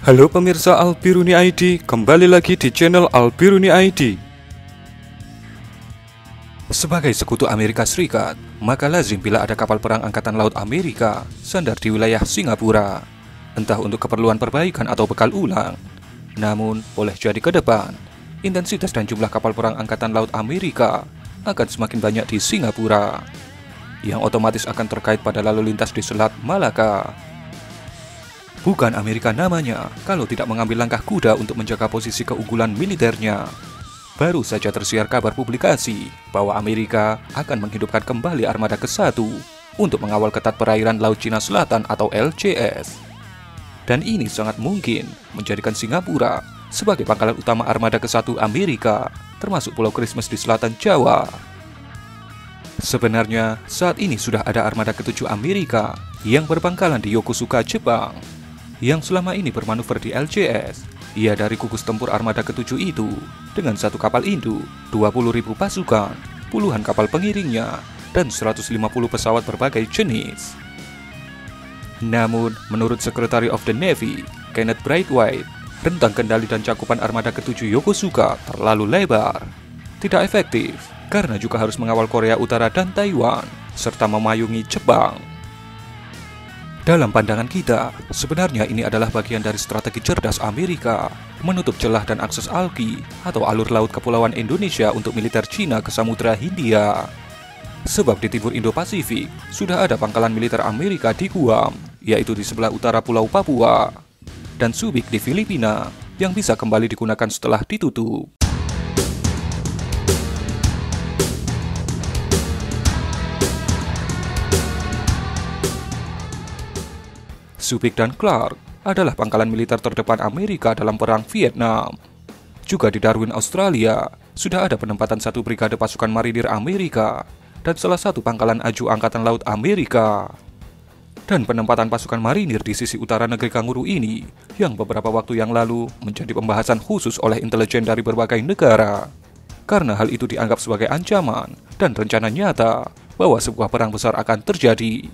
Halo pemirsa Albiruni ID, kembali lagi di channel Albiruni ID. Sebagai sekutu Amerika Serikat, maka lazim bila ada kapal perang Angkatan Laut Amerika sandar di wilayah Singapura, entah untuk keperluan perbaikan atau bekal ulang. Namun, boleh jadi ke depan, intensitas dan jumlah kapal perang Angkatan Laut Amerika akan semakin banyak di Singapura, yang otomatis akan terkait pada lalu lintas di Selat Malaka. Bukan Amerika namanya kalau tidak mengambil langkah kuda untuk menjaga posisi keunggulan militernya. Baru saja tersiar kabar publikasi bahwa Amerika akan menghidupkan kembali Armada ke-1 untuk mengawal ketat perairan Laut Cina Selatan atau LCS. Dan ini sangat mungkin menjadikan Singapura sebagai pangkalan utama Armada ke-1 Amerika, termasuk Pulau Christmas di selatan Jawa. Sebenarnya, saat ini sudah ada Armada ke-7 Amerika yang berpangkalan di Yokosuka, Jepang, yang selama ini bermanuver di LCS. Ia dari gugus tempur Armada ke-7 itu dengan satu kapal induk, 20.000 pasukan, puluhan kapal pengiringnya, dan 150 pesawat berbagai jenis. Namun, menurut Secretary of the Navy, Kenneth Braithwaite, rentang kendali dan cakupan Armada ke-7 Yokosuka terlalu lebar, tidak efektif, karena juga harus mengawal Korea Utara dan Taiwan, serta memayungi Jepang. Dalam pandangan kita, sebenarnya ini adalah bagian dari strategi cerdas Amerika menutup celah dan akses alki atau alur laut kepulauan Indonesia untuk militer Cina ke Samudra Hindia. Sebab di timur Indo-Pasifik sudah ada pangkalan militer Amerika di Guam, yaitu di sebelah utara Pulau Papua, dan Subic di Filipina yang bisa kembali digunakan setelah ditutup. Subic dan Clark adalah pangkalan militer terdepan Amerika dalam Perang Vietnam. Juga di Darwin, Australia, sudah ada penempatan satu brigade pasukan marinir Amerika dan salah satu pangkalan aju Angkatan Laut Amerika. Dan penempatan pasukan marinir di sisi utara negeri Kanguru ini, yang beberapa waktu yang lalu menjadi pembahasan khusus oleh intelijen dari berbagai negara. Karena hal itu dianggap sebagai ancaman dan rencana nyata bahwa sebuah perang besar akan terjadi.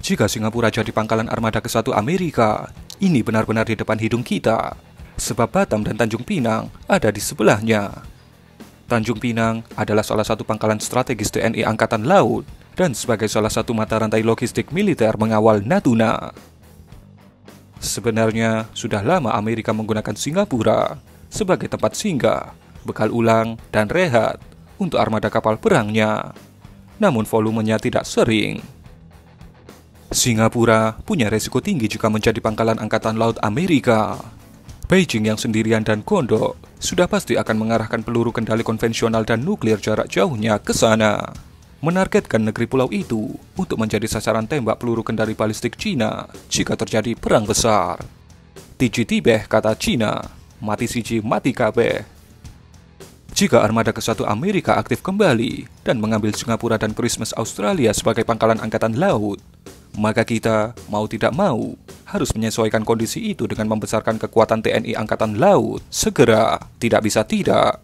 Jika Singapura jadi pangkalan Armada ke-1 Amerika, ini benar-benar di depan hidung kita, sebab Batam dan Tanjung Pinang ada di sebelahnya. Tanjung Pinang adalah salah satu pangkalan strategis TNI Angkatan Laut dan sebagai salah satu mata rantai logistik militer mengawal Natuna. Sebenarnya, sudah lama Amerika menggunakan Singapura sebagai tempat singgah, bekal ulang, dan rehat untuk armada kapal perangnya. Namun volumenya tidak sering. Singapura punya resiko tinggi jika menjadi pangkalan Angkatan Laut Amerika. Beijing yang sendirian dan kondok sudah pasti akan mengarahkan peluru kendali konvensional dan nuklir jarak jauhnya ke sana, menargetkan negeri pulau itu untuk menjadi sasaran tembak peluru kendali balistik Cina jika terjadi perang besar. Tiji tibeh kata Cina, mati siji mati kabeh. Jika Armada ke-1 Amerika aktif kembali dan mengambil Singapura dan Christmas Australia sebagai pangkalan Angkatan Laut, maka kita, mau tidak mau, harus menyesuaikan kondisi itu dengan membesarkan kekuatan TNI Angkatan Laut. Segera, tidak bisa tidak.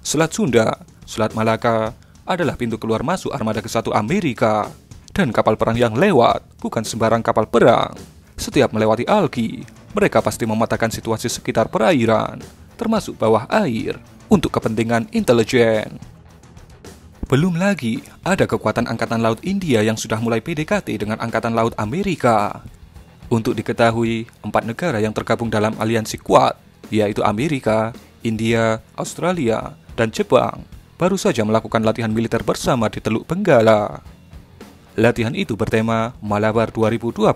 Selat Sunda, Selat Malaka, adalah pintu keluar masuk Armada ke-1 Amerika. Dan kapal perang yang lewat, bukan sembarang kapal perang. Setiap melewati alki, mereka pasti mematakan situasi sekitar perairan, termasuk bawah air, untuk kepentingan intelijen. Belum lagi, ada kekuatan Angkatan Laut India yang sudah mulai PDKT dengan Angkatan Laut Amerika. Untuk diketahui, 4 negara yang tergabung dalam aliansi Quad, yaitu Amerika, India, Australia, dan Jepang, baru saja melakukan latihan militer bersama di Teluk Benggala. Latihan itu bertema Malabar 2020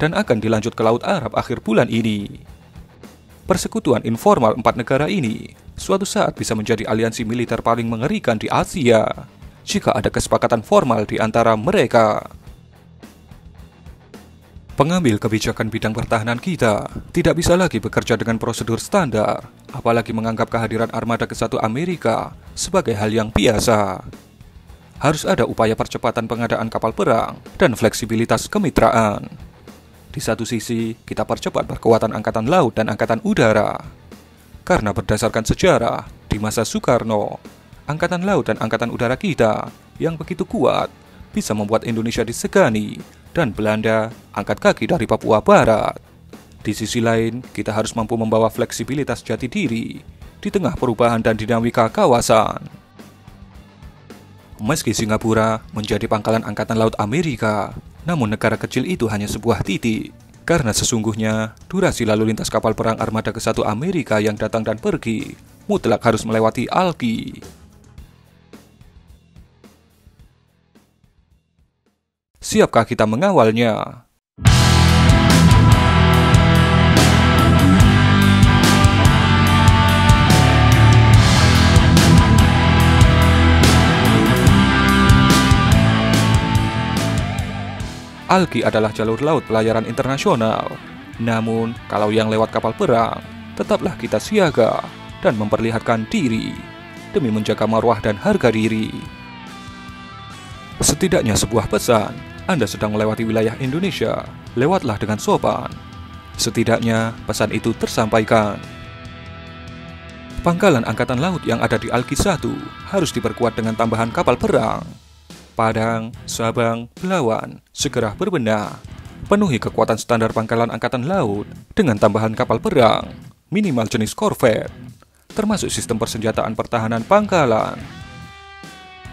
dan akan dilanjut ke Laut Arab akhir bulan ini. Persekutuan informal 4 negara ini suatu saat bisa menjadi aliansi militer paling mengerikan di Asia jika ada kesepakatan formal di antara mereka. Pengambil kebijakan bidang pertahanan kita tidak bisa lagi bekerja dengan prosedur standar, apalagi menganggap kehadiran Armada ke-1 Amerika sebagai hal yang biasa. Harus ada upaya percepatan pengadaan kapal perang dan fleksibilitas kemitraan. Di satu sisi, kita percepat perkuatan Angkatan Laut dan Angkatan Udara. Karena berdasarkan sejarah, di masa Soekarno, Angkatan Laut dan Angkatan Udara kita yang begitu kuat bisa membuat Indonesia disegani dan Belanda angkat kaki dari Papua Barat. Di sisi lain, kita harus mampu membawa fleksibilitas jati diri di tengah perubahan dan dinamika kawasan. Meski Singapura menjadi pangkalan Angkatan Laut Amerika, namun negara kecil itu hanya sebuah titik. Karena sesungguhnya, durasi lalu lintas kapal perang Armada ke-1 Amerika yang datang dan pergi mutlak harus melewati Alki. Siapkah kita mengawalnya? Alki adalah jalur laut pelayaran internasional. Namun, kalau yang lewat kapal perang, tetaplah kita siaga dan memperlihatkan diri demi menjaga marwah dan harga diri. Setidaknya sebuah pesan, Anda sedang melewati wilayah Indonesia, lewatlah dengan sopan. Setidaknya pesan itu tersampaikan. Pangkalan Angkatan Laut yang ada di Alki 1 harus diperkuat dengan tambahan kapal perang. Padang, Sabang, Belawan segera berbenah. Penuhi kekuatan standar pangkalan Angkatan Laut dengan tambahan kapal perang, minimal jenis korvet, termasuk sistem persenjataan pertahanan pangkalan.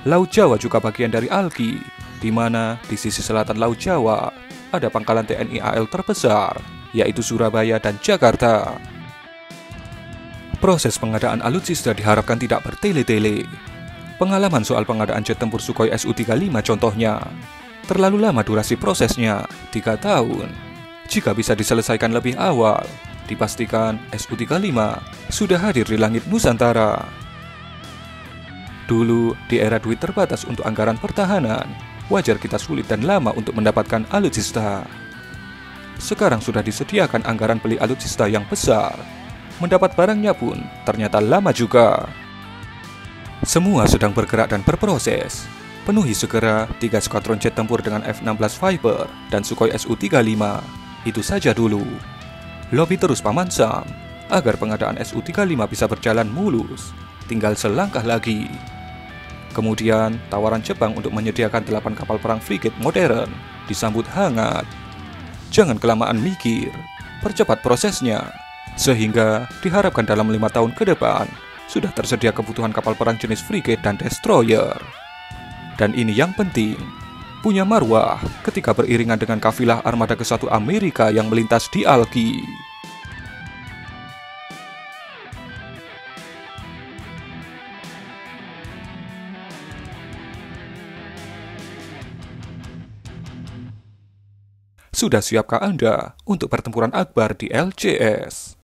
Laut Jawa juga bagian dari Alki, di mana di sisi selatan Laut Jawa ada pangkalan TNI AL terbesar, yaitu Surabaya dan Jakarta. Proses pengadaan alutsista diharapkan tidak bertele-tele. Pengalaman soal pengadaan jet tempur Sukhoi Su-35 contohnya, terlalu lama durasi prosesnya, 3 tahun. Jika bisa diselesaikan lebih awal, dipastikan Su-35 sudah hadir di langit Nusantara. Dulu, di era duit terbatas untuk anggaran pertahanan, wajar kita sulit dan lama untuk mendapatkan alutsista. Sekarang sudah disediakan anggaran beli alutsista yang besar. Mendapat barangnya pun ternyata lama juga. Semua sedang bergerak dan berproses. Penuhi segera 3 skuadron jet tempur dengan F-16 Viper dan Sukhoi Su-35. Itu saja dulu. Lobby terus Paman Sam agar pengadaan Su-35 bisa berjalan mulus. Tinggal selangkah lagi. Kemudian, tawaran Jepang untuk menyediakan 8 kapal perang frigate modern disambut hangat. Jangan kelamaan mikir, percepat prosesnya. Sehingga diharapkan dalam 5 tahun ke depan sudah tersedia kebutuhan kapal perang jenis frigate dan destroyer. Dan ini yang penting, punya marwah ketika beriringan dengan kafilah Armada ke-1 Amerika yang melintas di Alki. Sudah siapkah Anda untuk pertempuran akbar di LCS?